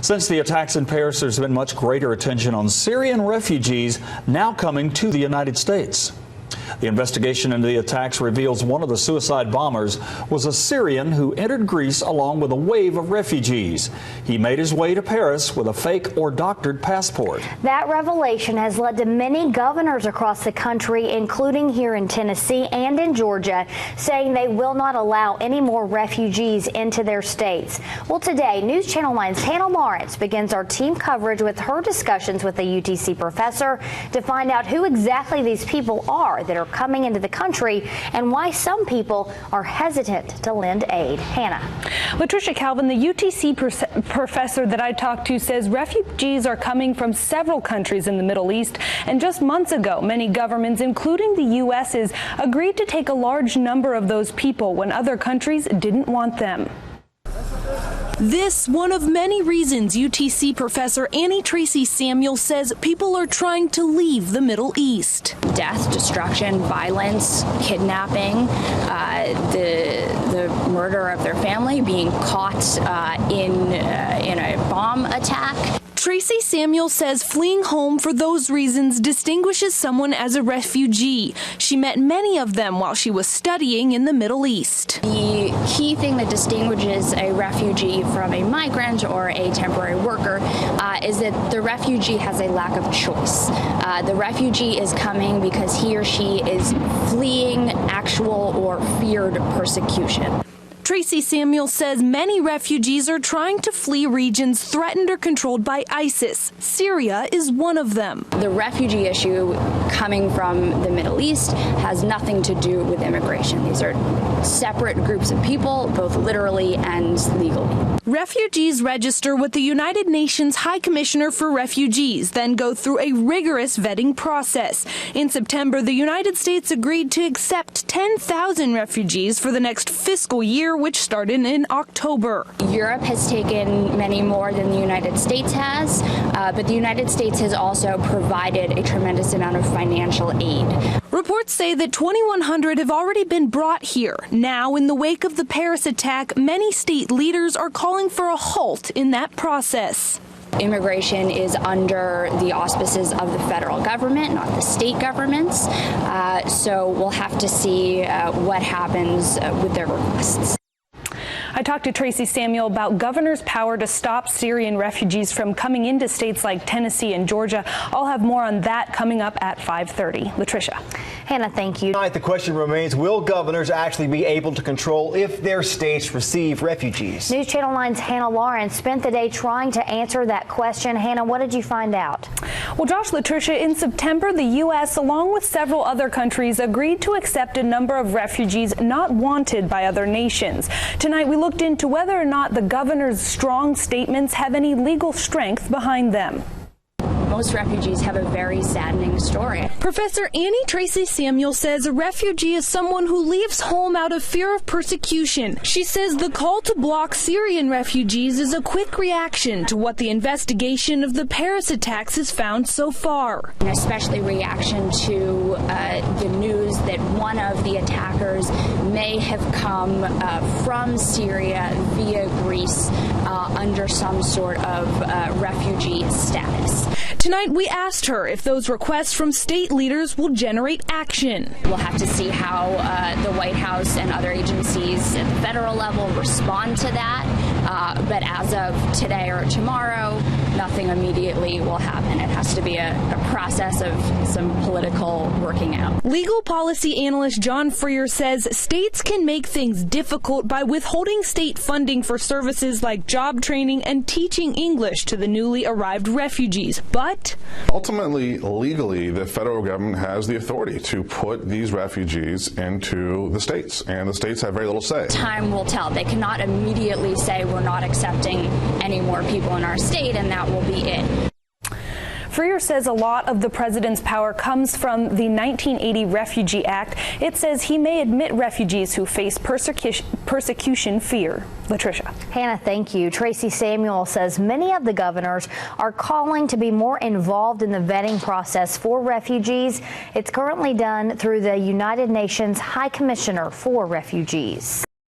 Since the attacks in Paris, there's been much greater attention on Syrian refugees now coming to the United States. The investigation into the attacks reveals one of the suicide bombers was a Syrian who entered Greece along with a wave of refugees. He made his way to Paris with a fake or doctored passport. That revelation has led to many governors across the country, including here in Tennessee and in Georgia, saying they will not allow any more refugees into their states. Well, today, News Channel 9's Hannah Lawrence begins our team coverage with her discussions with a UTC professor to find out who exactly these people are that are coming into the country and why some people are hesitant to lend aid. Hannah. Latricia Calvin, the UTC professor that I talked to says refugees are coming from several countries in the Middle East, and just months ago, many governments, including the U.S.'s, agreed to take a large number of those people when other countries didn't want them. This one of many reasons UTC professor Tracy Samuel says people are trying to leave the Middle East. Death, destruction, violence, kidnapping, the murder of their family, being caught in a bomb attack. Tracy Samuel says fleeing home for those reasons distinguishes someone as a refugee. She met many of them while she was studying in the Middle East. The key thing that distinguishes a refugee from a migrant or a temporary worker is that the refugee has a lack of choice. The refugee is coming because he or she is fleeing actual or feared persecution. Tracy Samuel says many refugees are trying to flee regions threatened or controlled by ISIS. Syria is one of them. The refugee issue coming from the Middle East has nothing to do with immigration. These are separate groups of people, both literally and legally. Refugees register with the United Nations High Commissioner for Refugees, then go through a rigorous vetting process. In September, the United States agreed to accept 10,000 refugees for the next fiscal year, which started in October. Europe has taken many more than the United States has, but the United States has also provided a tremendous amount of financial aid. Reports say that 2,100 have already been brought here. Now, in the wake of the Paris attack, many state leaders are calling for a halt in that process. Immigration is under the auspices of the federal government, not the state governments. So we'll have to see what happens with their requests. I talked to Tracy Samuel about governors' power to stop Syrian refugees from coming into states like Tennessee and Georgia. I'll have more on that coming up at 5:30. Latricia. Hannah, thank you. Tonight, the question remains, will governors actually be able to control if their states receive refugees? News Channel 9's Hannah Lawrence spent the day trying to answer that question. Hannah, what did you find out? Well, Josh, Latricia, in September, the U.S., along with several other countries, agreed to accept a number of refugees not wanted by other nations. Tonight, we looked into whether or not the governor's strong statements have any legal strength behind them. Most refugees have a very saddening story. Professor Tracy Samuel says a refugee is someone who leaves home out of fear of persecution. She says the call to block Syrian refugees is a quick reaction to what the investigation of the Paris attacks has found so far. And especially reaction to the news that one of the attackers may have come from Syria via Greece under some sort of refugee status. Tonight, we asked her if those requests from state leaders will generate action. We'll have to see how the White House and other agencies at the federal level respond to that. But as of today or tomorrow, nothing immediately will happen. It has to be a process of some political working out. Legal policy analyst John Freer says states can make things difficult by withholding state funding for services like job training and teaching English to the newly arrived refugees. But ultimately, legally, the federal government has the authority to put these refugees into the states, and the states have very little say. Time will tell. They cannot immediately say we're not accepting any more people in our state, and that will be it. Freer says a lot of the president's power comes from the 1980 Refugee Act. It says he may admit refugees who face persecution fear. Latricia. Hannah, thank you. Tracy Samuel says many of the governors are calling to be more involved in the vetting process for refugees. It's currently done through the United Nations High Commissioner for Refugees.